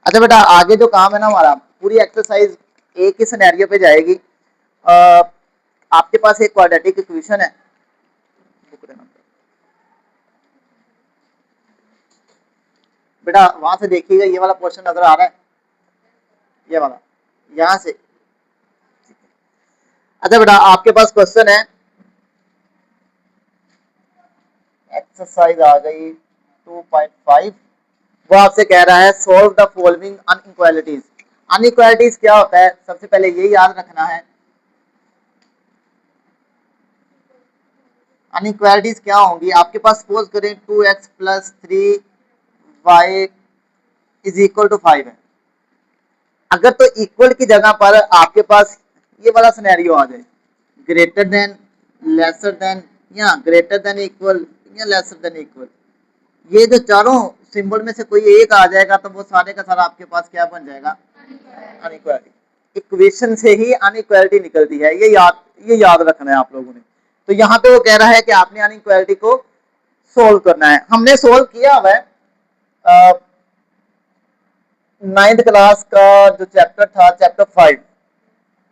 अच्छा बेटा, आगे जो काम है ना हमारा, पूरी एक्सरसाइज एक ही सिनेरियो पे जाएगी। आपके पास एक क्वाड्रेटिक इक्वेशन है, बेटा वहां से देखिएगा, ये वाला पोर्शन नजर आ रहा है, ये वाला यहां से। अच्छा बेटा, आपके पास क्वेश्चन है, एक्सरसाइज आ गई 2.5। वो आपसे कह रहा है सोल्व द फॉलोइंग अनइक्वालिटीज। अनइक्वालिटीज क्या होता है, सबसे पहले ये याद रखना है। अनइक्वालिटीज क्या होंगी, आपके पास सपोज करें 2x plus 3y is equal to 5 है। अगर तो इक्वल की जगह पर आपके पास ये वाला सिनेरियो आ जाए, ग्रेटर देन, लेसर देन, या ग्रेटर देन इक्वल, या लेसर देन इक्वल, ये जो चारों सिंबल में से कोई एक आ जाएगा तो वो सारे का सारा आपके पास क्या बन जाएगा, अनइक्वालिटी। इक्वेशन से ही अनइक्वालिटी निकलती है, ये याद रखना है आप लोगों ने। तो यहाँ पे वो कह रहा है कि आपने अनइक्वालिटी को सोल्व करना है। हमने सोल्व किया हुआ है 9th क्लास का जो चैप्टर था, चैप्टर 5,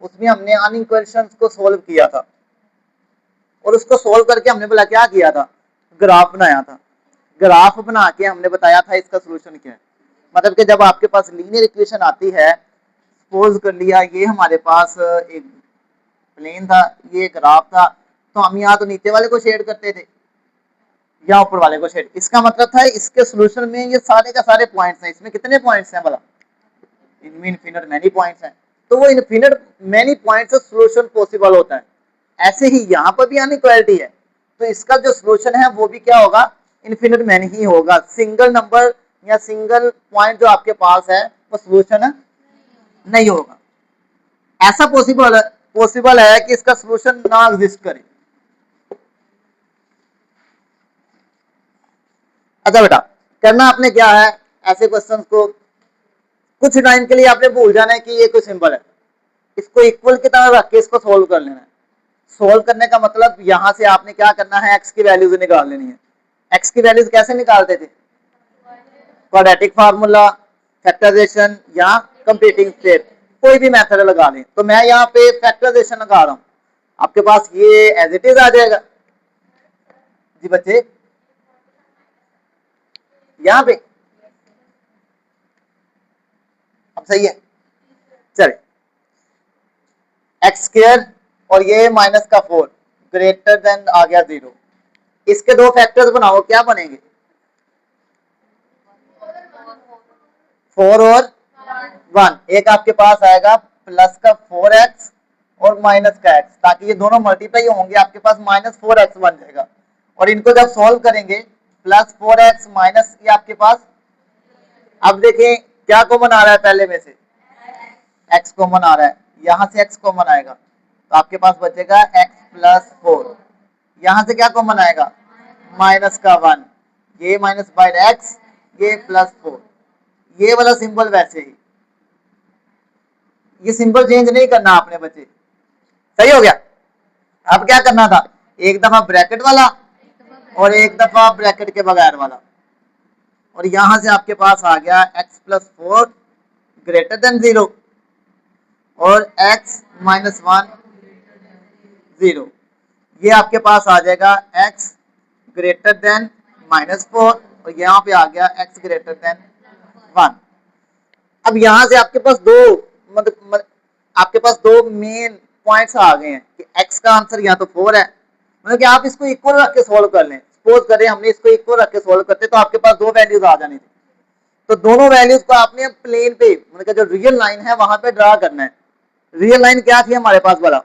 उसमें हमने अनइक्वेशंस को सोल्व किया था। और उसको सोल्व करके हमने बोला क्या किया था, ग्राफ बनाया था। ग्राफ बना के हमने बताया था इसका सोल्यूशन क्या है। मतलब कि जब आपके पास लीनियर इक्वेशन आती है, सपोज कर लिया ये हमारे पास एक प्लेन था, ये ग्राफ था, तो हम यहाँ तो नीचे वाले को शेड करते थे या ऊपर वाले को शेड। इसका मतलब था इसके सोल्यूशन में ये सारे का सारे पॉइंट्स हैं। इसमें कितने पॉइंट्स हैं भला, इनमें इनफिनिट मैनी पॉइंट्स हैं। तो वो इनफिनिट मैनी पॉइंट्स से सोल्यूशन पॉसिबल होता है। ऐसे ही यहाँ पर भी अनइक्वालिटी है, तो इसका जो सोल्यूशन है वो भी क्या होगा, इनफिनिट मैनी ही होगा। सिंगल नंबर या सिंगल पॉइंट जो आपके पास है वो सोल्यूशन नहीं होगा। ऐसा पॉसिबल है कि इसका सोल्यूशन ना एग्जिस्ट करे। अच्छा बेटा, करना आपने क्या है, ऐसे क्वेश्चंस को कुछ टाइम के लिए आपने भूल जाना है कि ये कोई सिंबल है, इसको इक्वल की तरह रख के इसको सोल्व कर लेना है। सोल्व करने का मतलब यहां से आपने क्या करना है, एक्स की वैल्यूज निकाल लेनी है। एक्स की वैल्यूज कैसे निकालते थे, क्वाड्रेटिक फार्मूला, फैक्टराइजेशन या कंप्लीटिंग स्टेप, कोई भी मेथड लगा लें। तो मैं यहाँ पे फैक्टराइजेशन लगा रहा हूँ, आपके पास ये एज इट इज आ जाएगा। जी बच्चे, यहाँ पे अब सही है। चलिए, एक्स स्क्वायर और ये माइनस का 4 ग्रेटर देन आ गया 0। इसके दो फैक्टर्स बनाओ, क्या बनेंगे, 4 और 1। एक आपके पास आएगा प्लस का 4x और माइनस का x, ताकि ये दोनों मल्टीप्लाई होंगे, आपके पास -4x बन जाएगा। और इनको जब सॉल्व करेंगे, प्लस 4x माइनस ये आपके पास, अब देखें क्या कॉमन आ रहा है, पहले में से x कॉमन आ रहा है, यहां से x कॉमन आएगा, तो आपके पास बचेगा x प्लस 4। यहां से क्या कॉमन आएगा, माइनस का 1, ये माइनस बाय x, ये प्लस 4। ये वाला सिंबल वैसे ही, ये सिंबल चेंज नहीं करना आपने बच्चे, सही हो गया। अब क्या करना था, एक दफा ब्रैकेट वाला और एक दफा ब्रैकेट के बगैर वाला। और यहां से आपके पास आ गया x प्लस 4 ग्रेटर देन 0 और x माइनस 1 0। ये आपके पास आ जाएगा x ग्रेटर देन -4 और यहाँ पे आ गया x ग्रेटर देन 1। अब यहां से आपके पास दो आपके पास दो मेन पॉइंट्स आ गए हैं कि x का आंसर या तो 4 है, मतलब कि आप इसको इक्वल रख के सोल्व कर लें। सपोज करें हमने इसको इक्वल रख के सोल्व करते तो आपके पास दो वैल्यूज आ जानी थी। तो दोनों वैल्यूज को आपने प्लेन पे, मतलब जो रियल लाइन है वहां पे ड्रा करना है। रियल लाइन क्या थी हमारे पास वाला,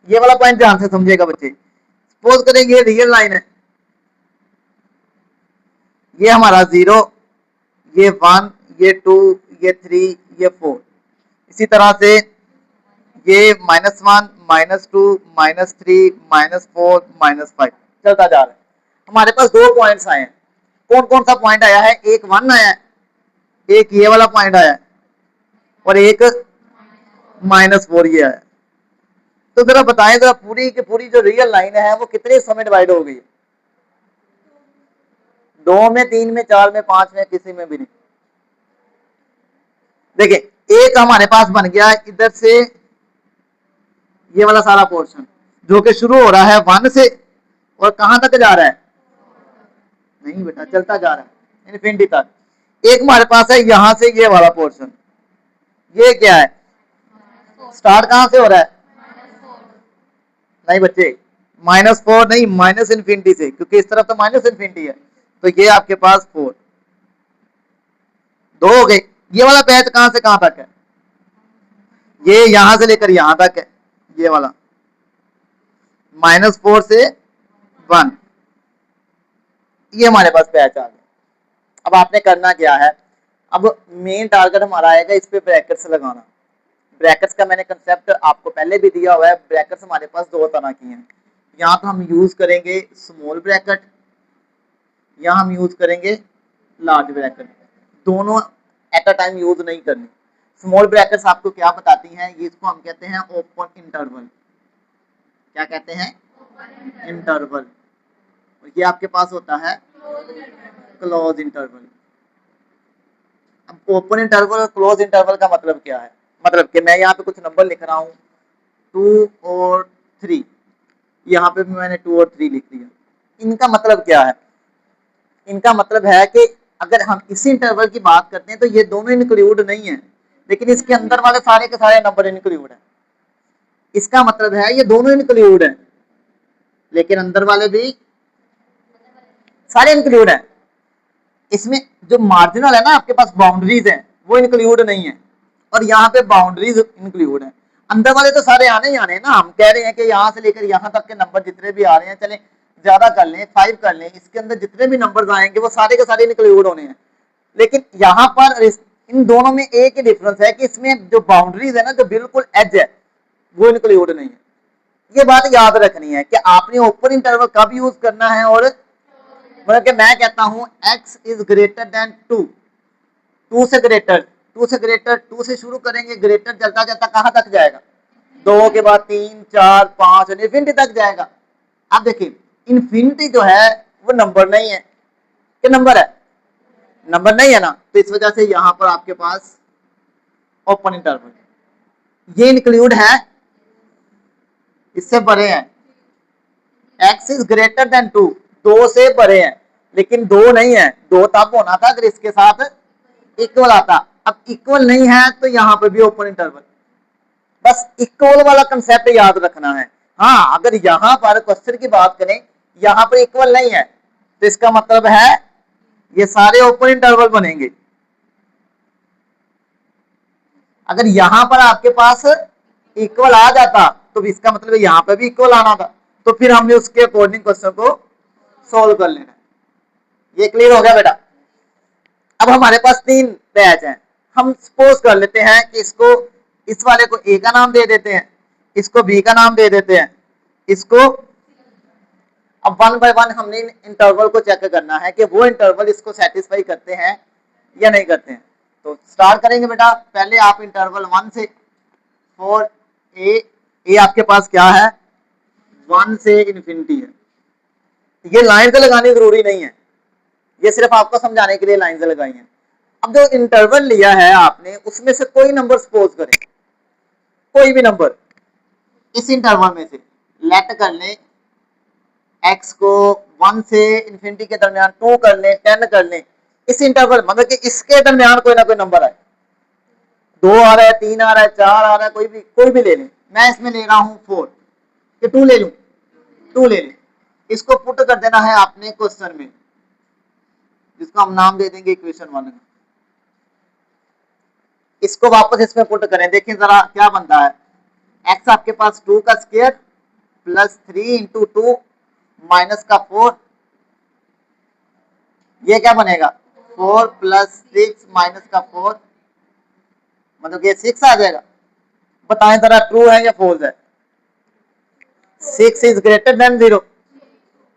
ये वाला पॉइंट ध्यान से समझिएगा बच्चे। सपोज करें ये रियल लाइन है, ये हमारा 0, ये 1, ये 2, ये 3, ये 4। इसी तरह से ये -1, -2, -3, -4, -5 चलता जा रहा है। हमारे पास दो पॉइंट्स आए हैं। कौन कौन सा पॉइंट आया है, एक 1 आया है, एक ये वाला पॉइंट आया है, और एक -4 ये आया है। तो जरा बताएं, जरा पूरी की पूरी जो रियल लाइन है वो कितने हिस्सों में डिवाइड हो गई, 2 में, 3 में, 4 में, 5 में, किसी में भी नहीं। देखिए एक हमारे पास बन गया इधर से ये वाला सारा पोर्शन जो कि शुरू हो रहा है 1 से और कहां तक जा रहा है, नहीं बेटा चलता जा रहा है इन्फिनिटी तक। एक हमारे पास है यहां से ये वाला पोर्शन, ये क्या है, स्टार्ट कहां से हो रहा है, नहीं बच्चे -4 नहीं, माइनस इन्फिनिटी से, क्योंकि इस तरफ तो माइनस इन्फिनिटी है, तो ये आपके पास 4 दो हो गए। ये वाला पैच कहां से कहां तक है, ये यहां से लेकर यहां तक है, ये वाला -4 से 1, ये हमारे पास पैच आ गया। अब आपने करना क्या है, अब मेन टारगेट हमारा आएगा इस पे ब्रैकेट्स लगाना। ब्रैकेट्स का मैंने कंसेप्ट आपको पहले भी दिया हुआ है। ब्रैकेट्स हमारे पास दो तरह की हैं, यहाँ तो हम यूज करेंगे स्मॉल ब्रैकेट, यहाँ हम यूज करेंगे लार्ज ब्रैकेट, दोनों एट अ टाइम यूज नहीं करनी। स्मॉल ब्रैकेट्स आपको क्या बताती हैं, ये इसको हम कहते हैं ओपन इंटरवल। क्या कहते हैं, इंटरवल। ये आपके पास होता है क्लोज इंटरवल। अब ओपन इंटरवल और क्लोज इंटरवल का मतलब क्या है, मतलब कि मैं यहाँ पे कुछ नंबर लिख रहा हूँ 2 और 3, यहाँ पे भी मैंने 2 और 3 लिख दिया। इनका मतलब क्या है, इनका मतलब है कि अगर हम इसी इंटरवल की बात करते हैं तो ये दोनों इंक्लूड नहीं है, लेकिन इसके अंदर वाले सारे के सारे नंबर इंक्लूड है। इसका मतलब है ये दोनों इंक्लूड है लेकिन अंदर वाले भी सारे इंक्लूड है। इसमें जो मार्जिनल है ना आपके पास बाउंड्रीज है वो इंक्लूड नहीं है, और यहाँ पे बाउंड्रीज इंक्लूड है। अंदर वाले तो सारे आने ही आने हैं ना, हम कह रहे हैं कि यहाँ से लेकर यहाँ तक के नंबर जितने भी आ रहे हैं, चले ज्यादा कर लें 5 कर लें, इसके अंदर जितने भी नंबर्स आएंगे वो सारे के सारे इंक्लूड होने हैं। लेकिन यहाँ पर इन दोनों में एक ही डिफरेंस है कि इसमें जो बाउंड्रीज है ना, जो बिल्कुल एज है, वो इंक्लूड नहीं है। ये बात याद रखनी है कि आपने ओपन इंटरवल कब यूज करना है, और मतलब कि मैं कहता हूं x इज ग्रेटर देन 2, 2 से ग्रेटर, 2 से ग्रेटर, 2 से शुरू करेंगे, ग्रेटर चलता चलता कहां तक जाएगा, 2 के बाद 3 4 5 इन्फिनिटी तक जाएगा। अब देखिए इन्फिनिटी जो है वो नंबर नहीं है, क्या नंबर है, नंबर नहीं है ना, तो इस वजह से यहां पर आपके पास ओपन इंटरवल ये इंक्लूड है, इससे बड़े हैं, x इज ग्रेटर देन 2, 2 से बड़े हैं, लेकिन 2 नहीं है, 2 तब होना था अगर इसके साथ इक्वल आता। अब इक्वल नहीं है तो यहां पर भी ओपन इंटरवल, बस इक्वल वाला कंसेप्ट याद रखना है। हाँ अगर यहां पर क्वेश्चन की बात करें यहां पर इक्वल नहीं है तो इसका मतलब है ये सारे ओपन इंटरवल बनेंगे। अगर यहां पर आपके पास इक्वल आ जाता तो इसका मतलब यहां पर भी इक्वल आना था, तो फिर हमने उसके अकॉर्डिंग क्वेश्चन को सॉल्व कर लेना। ये क्लियर हो गया बेटा। अब हमारे पास 3 बैच हैं, हम सपोज कर लेते हैं कि इसको, इस वाले को ए का नाम दे देते हैं, इसको बी का नाम दे देते हैं, इसको, अब 1 बाय 1 हमने इंटरवल को चेक करना है कि वो इंटरवल इसको सेटिस्फाई करते हैं या नहीं करते हैं। तो स्टार्ट करेंगे बेटा, पहले आप इंटरवल 1 से 4 ए आपके पास क्या है 1 से इन्फिनिटी है। ये लाइन से लगानी जरूरी नहीं है, ये सिर्फ आपको समझाने के लिए लाइन से लगाई है। अब जो इंटरवल लिया है आपने उसमें से कोई नंबर सपोज करें, कोई भी नंबर इस इंटरवल में से लेट कर ले, x को 1 से इन्फिनिटी के दरमियान 2 कर ले, 10 कर ले, इस इंटरवल मतलब कि इसके दरमियान कोई ना कोई नंबर आए, 2 आ रहा है, 3 आ रहा है, 4 आ रहा है, कोई भी ले लें। मैं इसमें ले रहा हूं 4, कि 2 ले लूं, 2 ले लें, इसको पुट कर देना है आपने क्वेश्चन में, जिसको हम नाम दे देंगे इक्वेशन 1। इसको वापस इसमें पुट करें, देखिए जरा क्या बनता है, x आपके पास 2 का स्क्वायर प्लस 3 इंटू 2 माइनस का 4, ये क्या बनेगा 4 प्लस 6 माइनस का 4, मतलब ये 6 आ जाएगा। बताएं जरा ट्रू है या फॉल्स है, 6 इज ग्रेटर देन 0,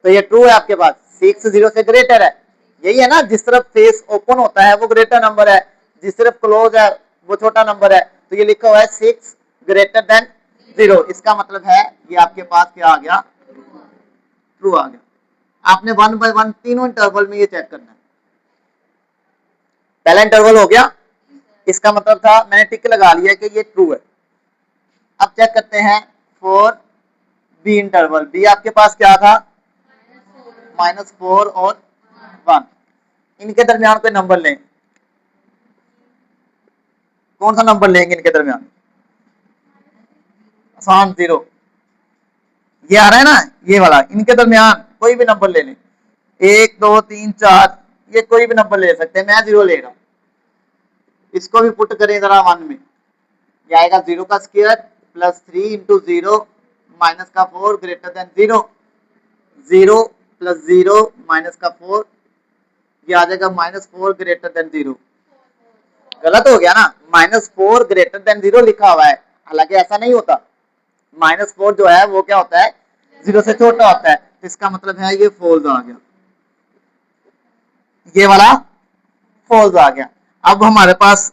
तो ये ट्रू है आपके पास, 6 0 से ग्रेटर है। यही है ना, जिस तरफ फेस ओपन होता है वो ग्रेटर नंबर है, जिस तरफ क्लोज है वो छोटा नंबर है, तो ये लिखा हुआ है 6 ग्रेटर देन 0, इसका मतलब है ये आपके पास क्या आ गया, ट्रू आ गया। आपने 1 बाय 1 तीनों इंटरवल में ये चेक करना है। पहला इंटरवल हो गया, इसका मतलब था मैंने टिक लगा लिया कि ये ट्रू है। अब चेक करते हैं फॉर बी इंटरवल, बी आपके पास क्या था -4 और 1, इनके दरमियान कोई नंबर लें, कौन सा नंबर लेंगे इनके दरमियान? आसान 0, ये आ रहा है ना ये वाला, इनके दरमियान कोई भी नंबर ले लें, 1 2 3 4, ये कोई भी नंबर ले सकते हैं, मैं 0 ले रहा हूं। इसको भी पुट करें जरा 1 में, ये आएगा 0 का स्क्वायर प्लस 3 इंटू 0 माइनस का 4 ग्रेटर देन 0, 0 प्लस 0 माइनस का 4, ये आ जाएगा -4 ग्रेटर देन 0। गलत हो गया ना, -4 ग्रेटर देन 0 लिखा हुआ है, हालांकि ऐसा नहीं होता, -4 जो है वो क्या होता है 0 से छोटा होता है, तो इसका मतलब है ये फॉल्स आ गया, ये वाला फॉल्स आ गया। अब हमारे पास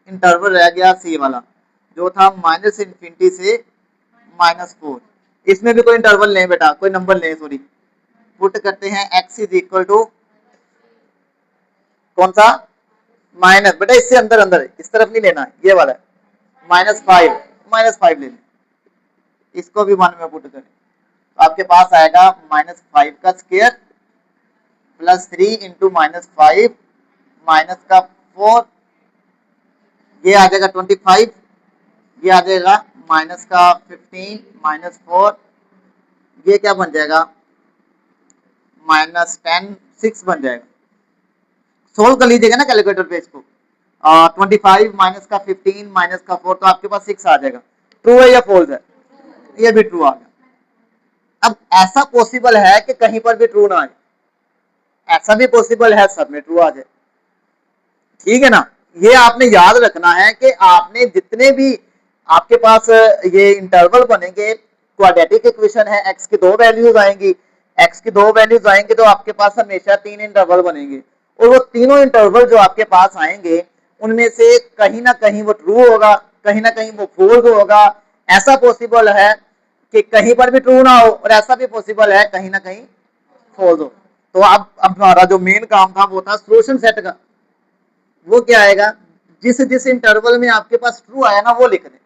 इंटरवल रह गया सी वाला जो था -∞ से -4, इसमें भी कोई इंटरवल लें बेटा, कोई नंबर लें, सॉरी, पुट करते हैं x इज इक्वल टू कौन सा माइनस, बेटा इससे अंदर अंदर, इस तरफ नहीं लेना, ये वाला है -5 ले लें, इसको भी 1 में पुट करें, तो आपके पास आएगा -5 का स्क्वायर प्लस 3 इंटू -5 माइनस का 4, ये आ जाएगा 25, ये आ जाएगा माइनस का 15 -4, ये क्या बन जाएगा -10 6 बन जाएगा। सोल्व कर लीजिएगा ना कैलकुलेटर पे इसको, 25 माइनस का 15 माइनस का 4, तो आपके पास 6 आ जाएगा। ट्रू है या फॉल्स है? ये भी ट्रू आ गया। अब ऐसा पॉसिबल है कि कहीं पर भी ट्रू ना आए, ऐसा भी पॉसिबल है सब में ट्रू आ जाए, ठीक है ना। ये आपने याद रखना है कि आपने जितने भी आपके पास ये इंटरवल बनेंगे, क्वाड्रेटिक इक्वेशन है, x की 2 वैल्यूज आएंगी, x की 2 वैल्यूज आएंगी तो आपके पास हमेशा 3 इंटरवल बनेंगे, और वो तीनों इंटरवल जो आपके पास आएंगे उनमें से कहीं ना कहीं वो ट्रू होगा, कहीं ना कहीं वो फॉल्स होगा। ऐसा पॉसिबल है कि कहीं पर भी ट्रू ना हो, और ऐसा भी पॉसिबल है कहीं ना कहीं फॉल्स हो। तो अब हमारा जो मेन काम था वो था सॉल्यूशन सेट का, वो क्या आएगा, जिस जिस इंटरवल में आपके पास ट्रू आया ना वो लिख दें।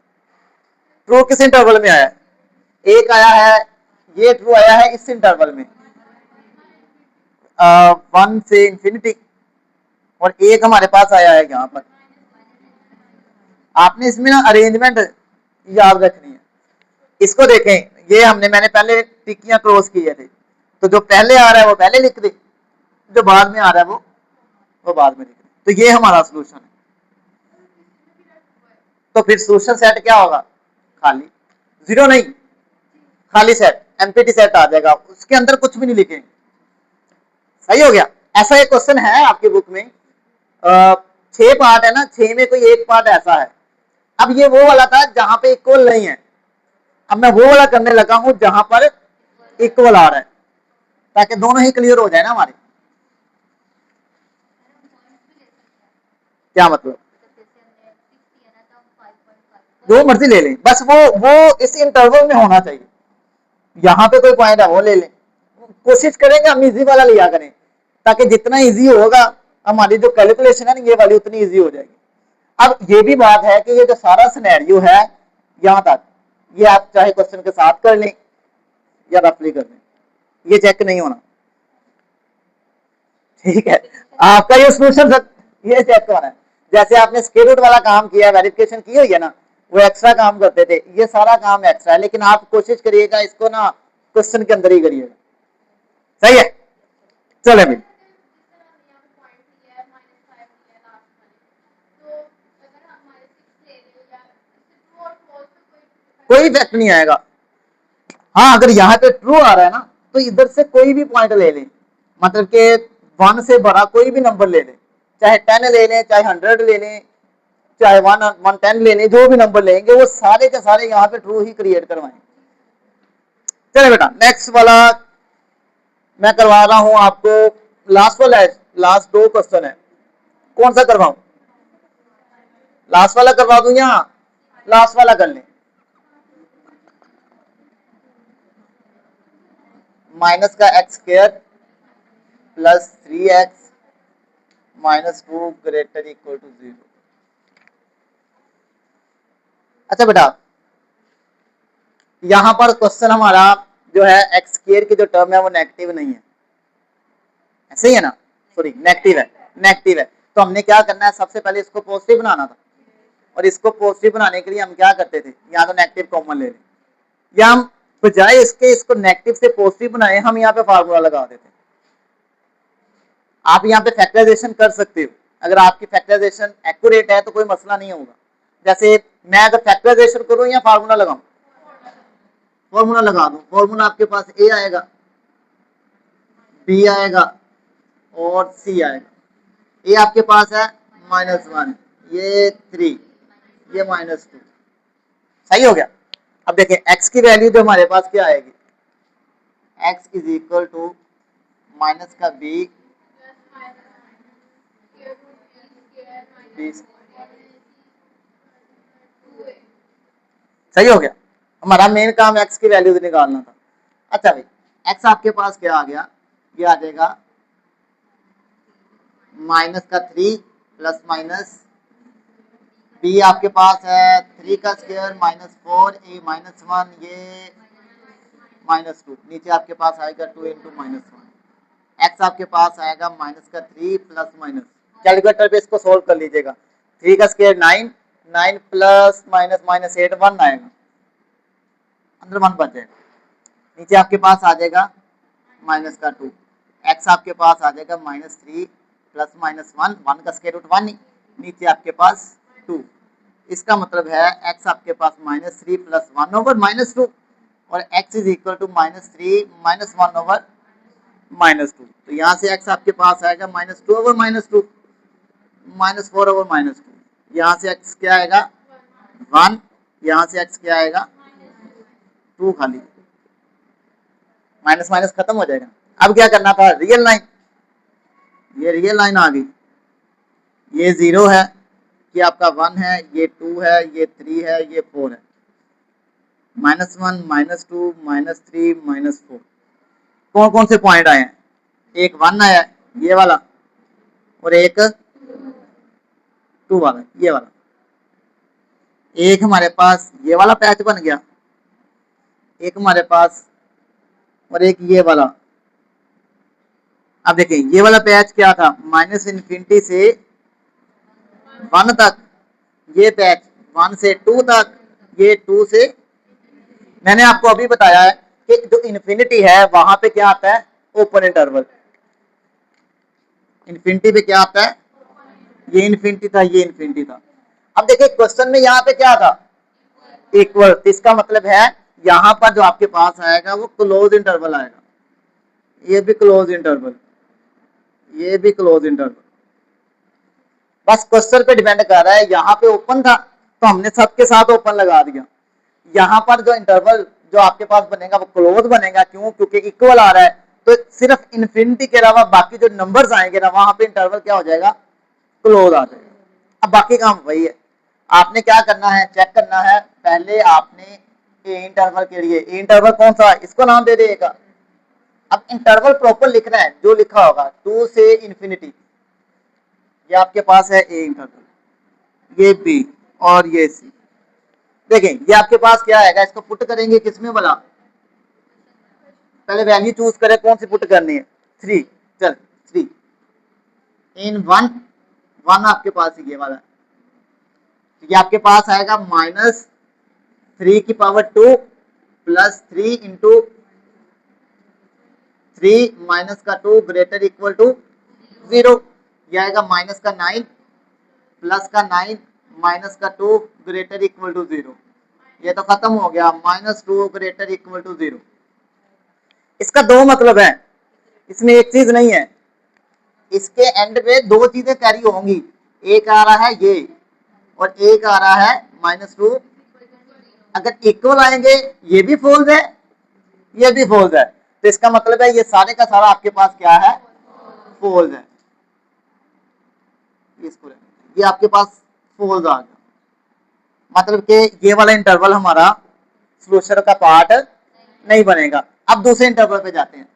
ट्रू किस इंटरवल में आया है? एक आया है, ये ट्रू आया है इस इंटरवल में 1 से इंफिनिटी, और एक हमारे पास आया है यहाँ पर। आपने इसमें ना अरेंजमेंट याद रखनी है। इसको देखें, ये मैंने पहले टिक्कियां क्रॉस किए थे, तो जो पहले आ रहा है वो पहले लिख दे, जो बाद में आ रहा है वो बाद में लिख दे, तो ये हमारा सोल्यूशन है। तो फिर सोल्यूशन सेट क्या होगा, खाली, 0 नहीं, खाली सेट, एम्प्टी सेट आ जाएगा, उसके अंदर कुछ भी नहीं लिखेंगे। सही हो गया। ऐसा एक क्वेश्चन है आपकी बुक में, 6 पार्ट है ना, 6 में कोई एक पार्ट ऐसा है। अब ये वो वाला था जहां पे इक्वल नहीं है, अब मैं वो वाला करने लगा हूं जहां पर इक्वल आ रहा है, ताकि दोनों ही क्लियर हो जाए ना हमारे। क्या मतलब, जो मर्जी ले लें, बस वो इस इंटरवल में होना चाहिए, यहाँ पे कोई पॉइंट है वो ले लें, कोशिश करेंगे हम इजी वाला लिया करें, ताकि जितना इजी होगा हमारी जो कैलकुलेशन है ना ये वाली उतनी इजी हो जाएगी। अब ये भी बात है कि ये जो सारा सिनेरियो है यहाँ तक, ये आप चाहे क्वेश्चन के साथ कर लें या रफली कर लें, ये चेक नहीं होना, ठीक है। आपका ये सोल्यूशन ये चेक होना है, जैसे आपने स्क्वायर रूट वाला काम किया, वेरिफिकेशन की हुई है ना, वो एक्स्ट्रा काम करते थे, ये सारा काम एक्स्ट्रा है, लेकिन आप कोशिश करिएगा इसको ना क्वेश्चन के अंदर ही करिएगा, सही है। चले भाई, कोई इफेक्ट नहीं आएगा। हाँ, अगर यहाँ पे ट्रू आ रहा है ना तो इधर से कोई भी पॉइंट ले लें, मतलब कि 1 से बड़ा कोई भी नंबर ले लें, चाहे 10 ले लें, चाहे 100 ले लें, चाहे 110 ले लें, जो भी नंबर लेंगे वो सारे के सारे यहाँ पे ट्रू ही क्रिएट करवाएं। चले बेटा, नेक्स्ट वाला मैं करवा रहा हूं आपको, लास्ट वाला है, लास्ट 2 क्वेश्चन है, कौन सा करवाऊं, लास्ट वाला करवा दूं या लास्ट वाला कर लें? माइनस का x square plus 3x -2 greater equal to 0, अच्छा बेटा, यहां पर क्वेश्चन हमारा जो है एक्स स्क्वायर की जो टर्म है वो नेगेटिव नहीं है, ऐसे ही है ना, सॉरी नेगेटिव है, नेगेटिव है। तो हमने क्या करना है, सबसे पहले इसको पॉजिटिव बनाना था, और इसको पॉजिटिव बनाने के लिए हम क्या करते थे, यहाँ तो नेगेटिव कॉमन ले लें, या हम बजाय इसके इसको नेगेटिव से पॉजिटिव बनाए, हम यहाँ पे फार्मूला लगा देते। आप यहाँ पे फैक्टराइजेशन कर सकते हो, अगर आपकी फैक्टराइजेशन एक्यूरेट है तो कोई मसला नहीं होगा। जैसे मैं अगर फैक्टराइजेशन करूं या फार्मूला लगाऊं, फॉर्मूला लगा दूं, फॉर्मूला आपके पास ए आएगा, बी आएगा और सी आएगा। ए आपके पास है -1, ये 3, ये -2, सही हो गया। अब देखें x की वैल्यू जो हमारे पास क्या आएगी, x is equal to minus का b, सही हो गया। हमारा मेन काम x की वैल्यू निकालना था। अच्छा भाई, x आपके पास क्या आ गया, ये आ जाएगा -3 प्लस माइनस b आपके पास है 3 का स्क्वायर -4, a -1, ये -2, नीचे आपके पास आएगा 2 इंटू -1। x आपके पास आएगा -3 प्लस माइनस, कैलकुलेटर पे इसको सोल्व कर लीजिएगा। 3 का स्क्वायर 9, 9 प्लस -8 1 आएगा, अंदर 1 बच जाएगा, नीचे आपके पास आ जाएगा -2, x आपके पास आ जाएगा -3 प्लस -1, 1 का स्क्वायर रूट 1, नीचे आपके पास 2। इसका मतलब है x आपके पास -3 प्लस 1 ओवर -2, और x is equal to -3 minus 1 over -2। तो यहाँ से x आपके पास आएगा -2 ओवर -2, -4 ओवर -2। यहाँ से x क्या आएगा 1, यहाँ से x क्या आएगा 2, खाली माइनस माइनस खत्म हो जाएगा। अब क्या करना था, रियल लाइन, ये रियल लाइन आ गई, ये 0 है, ये आपका 1 है, ये 2 है, ये 3 है, ये 4 है, -1 -2 -3 -4। कौन कौन से पॉइंट आए हैं, एक 1 आया ये वाला, और एक 2 वाला ये वाला, एक हमारे पास ये वाला पैच बन गया, एक हमारे पास, और एक ये वाला। अब देखें ये वाला पैच क्या था, -∞ से 1 तक, ये पैच 1 से 2 तक, ये 2 से, मैंने आपको अभी बताया है कि जो इन्फिनिटी है वहां पे क्या आता है, ओपन इंटरवल। इन्फिनिटी पे क्या आता है, ये इन्फिनिटी था, ये इन्फिनिटी था। अब देखिए क्वेश्चन में यहाँ पे क्या था, इक्वल, इसका मतलब है यहाँ पर जो आपके पास आएगा वो क्लोज इंटरवल आएगा, ये भी क्लोज इंटरवल, ये भी क्लोज इंटरवल। बस क्वेश्चन पे डिपेंड कर रहा है, यहाँ पे ओपन था तो हमने सबके साथ ओपन लगा दिया, यहाँ पर जो इंटरवल जो आपके पास बनेगा वो क्लोज बनेगा, क्यों, क्योंकि इक्वल आ रहा है, तो सिर्फ इन्फिनिटी के अलावा बाकी जो नंबर्स आएंगे ना वहां पे इंटरवल क्या हो जाएगा, क्लोज आ जाएगा। अब बाकी काम वही है, आपने क्या करना है, चेक करना है, पहले आपने ए इंटरवल के लिए, ए इंटरवल कौन सा, इसको नाम दे देगा। अब इंटरवल प्रॉपर लिखना है, जो लिखा होगा 2 से इन्फिनिटी, ये आपके पास है ए इंटरवल, ये बी और ये सी। देखें ये आपके पास क्या आएगा, इसको पुट करेंगे किसमें वाला, पहले वैल्यू चूज करें, कौन सी पुट करनी है, 3, चल 3 इन 1, 1 आपके पास ये वाला, ये आपके पास आएगा -3 की पावर 2 प्लस 3 इंटू 3 माइनस का 2 ग्रेटर इक्वल टू 0, ये आएगा माइनस का 9 प्लस का 9 माइनस का 2 ग्रेटर इक्वल टू 0, ये तो खत्म हो गया, -2 ग्रेटर इक्वल टू 0। इसका दो मतलब है, इसमें एक चीज नहीं है, इसके एंड पे दो चीजें कैरी होंगी, एक आ रहा है ये और एक आ रहा है -2। अगर इक्वल आएंगे ये भी फॉल्स है, ये भी फॉल्स है, तो इसका मतलब है ये सारे का सारा आपके पास क्या है, फॉल्स है। इसको ये आपके पास फॉल्स आ गया, मतलब कि ये वाला इंटरवल हमारा सोल्यूशन का पार्ट नहीं बनेगा। अब दूसरे इंटरवल पे जाते हैं,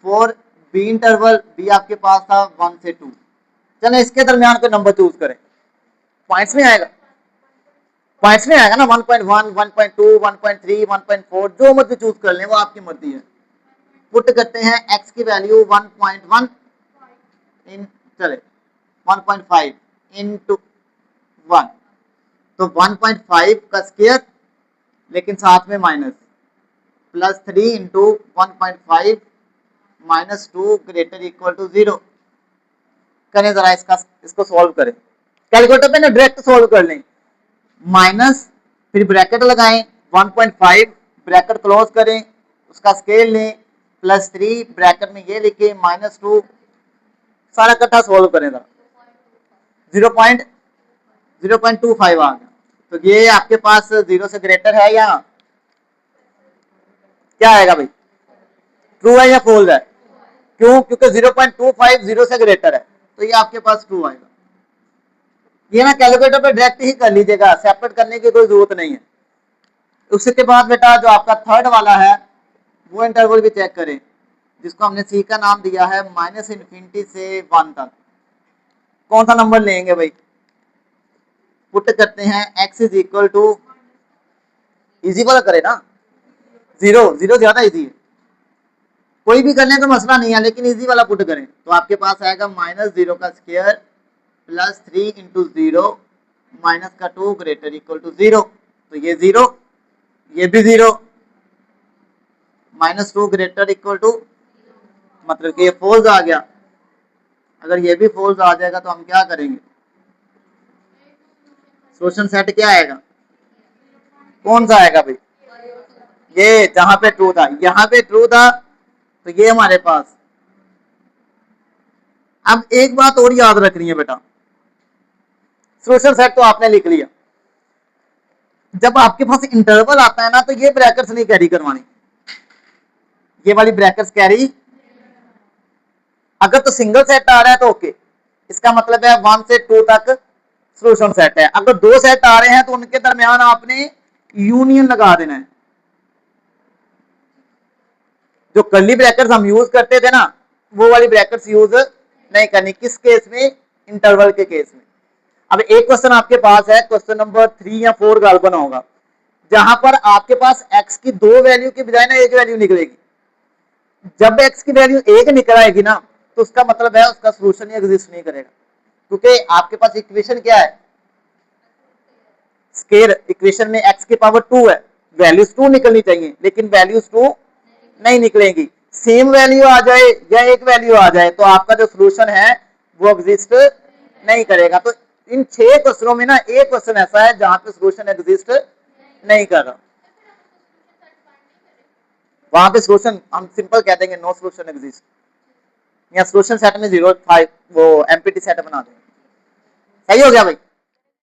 फॉर बी इंटरवल, बी आपके पास था 1 से 2, चलो इसके दरमियान कोई नंबर चूज करें, पॉइंट्स में आएगा, पॉइंट्स में आएगा ना 1.1, 1.2, 1.3, 1.4 जो मर्जी चूज कर लें, वो आपकी मर्जी है। पुट करते हैं x की वैल्यू 1.1 इन चले 1.5 इंटू 1, तो 1.5 का स्क्वायर लेकिन साथ में minus plus 3 into 1.5 minus 2 greater equal to 0। करें जरा इसको सॉल्व करें, कैलकुलेटर पे ना डायरेक्ट सॉल्व कर लें। माइनस फिर ब्रैकेट लगाएं 1.5 ब्रैकेट क्लोज करें, उसका स्केल लें प्लस 3 ब्रैकेट में ये लिखे माइनस 2, सारा इकट्ठा सॉल्व करें जरा 0.25 आ गया। तो ये आपके पास 0 से ग्रेटर है या क्या आएगा भाई, ट्रू है या फॉल्स है? क्यों? क्योंकि 0.25 0 से ग्रेटर है, तो ये आपके पास ट्रू आएगा। ये ना कैलकुलेटर पे डायरेक्ट ही कर लीजिएगा, सेपरेट करने की कोई जरूरत नहीं है। उसके बाद बेटा जो आपका थर्ड वाला है वो इंटरवल भी चेक करें, जिसको हमने सी का नाम दिया है माइनस इन्फिनिटी से 1 तक। कौन सा नंबर लेंगे भाई? पुट करते हैं x is equal to, easy वाला करें ना, 0 ज्यादा इजी है, कोई भी करने का मसला नहीं है, लेकिन इजी वाला पुट करें तो आपके पास आएगा माइनस 0 का स्क्वायर प्लस 3 इंटू 0 माइनस का 2 ग्रेटर इक्वल टू 0। तो ये 0, ये भी 0, माइनस 2 ग्रेटर इक्वल टू, मतलब कि ये फॉल्स आ गया। अगर ये भी फॉल्स आ जाएगा तो हम क्या करेंगे? सोल्यूशन सेट क्या आएगा? कौन सा आएगा भाई? ये जहां पे ट्रू था, यहाँ पे ट्रू था, तो ये हमारे पास। अब एक बात और याद रखनी है बेटा, सोल्यूशन सेट तो आपने लिख लिया, जब आपके पास इंटरवल आता है ना तो ये ब्रैकेट्स नहीं कैरी करवानी, ये वाली ब्रैकेट्स कैरी, अगर तो सिंगल सेट आ रहा है तो ओके, इसका मतलब है 1 से 2 तक सोल्यूशन सेट है। अगर 2 सेट आ रहे हैं तो उनके दरमियान आपने यूनियन लगा देना है। जो कर्ली ब्रैकेट्स हम यूज करते थे ना, वो वाली ब्रैकेट्स यूज नहीं करनी। किस केस में? इंटरवल के केस में। अब एक क्वेश्चन आपके पास है, क्वेश्चन नंबर 3 या 4 गालबन होगा, जहां पर आपके पास x की 2 वैल्यू की बजाय ना 1 वैल्यू निकलेगी। जब x की वैल्यू 1 निकल आएगी ना, तो उसका मतलब है उसका सोल्यूशन एग्जिस्ट नहीं करेगा, क्योंकि आपके पास इक्वेशन क्या है? स्केयर इक्वेशन में x की पावर 2 है, वैल्यूज 2 निकलनी चाहिए, लेकिन वैल्यूज 2 नहीं निकलेंगी। सेम वैल्यू आ जाए या एक वैल्यू आ जाए तो आपका जो सोल्यूशन है वो एग्जिस्ट नहीं करेगा। तो इन 6 क्वेश्चनों में ना एक क्वेश्चन ऐसा है जहां पे सोल्यूशन एग्जिस्ट नहीं कर रहा, वहां पे सोल्यूशन हम सिंपल कह देंगे नो सोल्यूशन एग्जिस्ट, या सोल्यूशन सेट में 0 वो एम्प्टी सेट बना देंगे। सही हो गया भाई?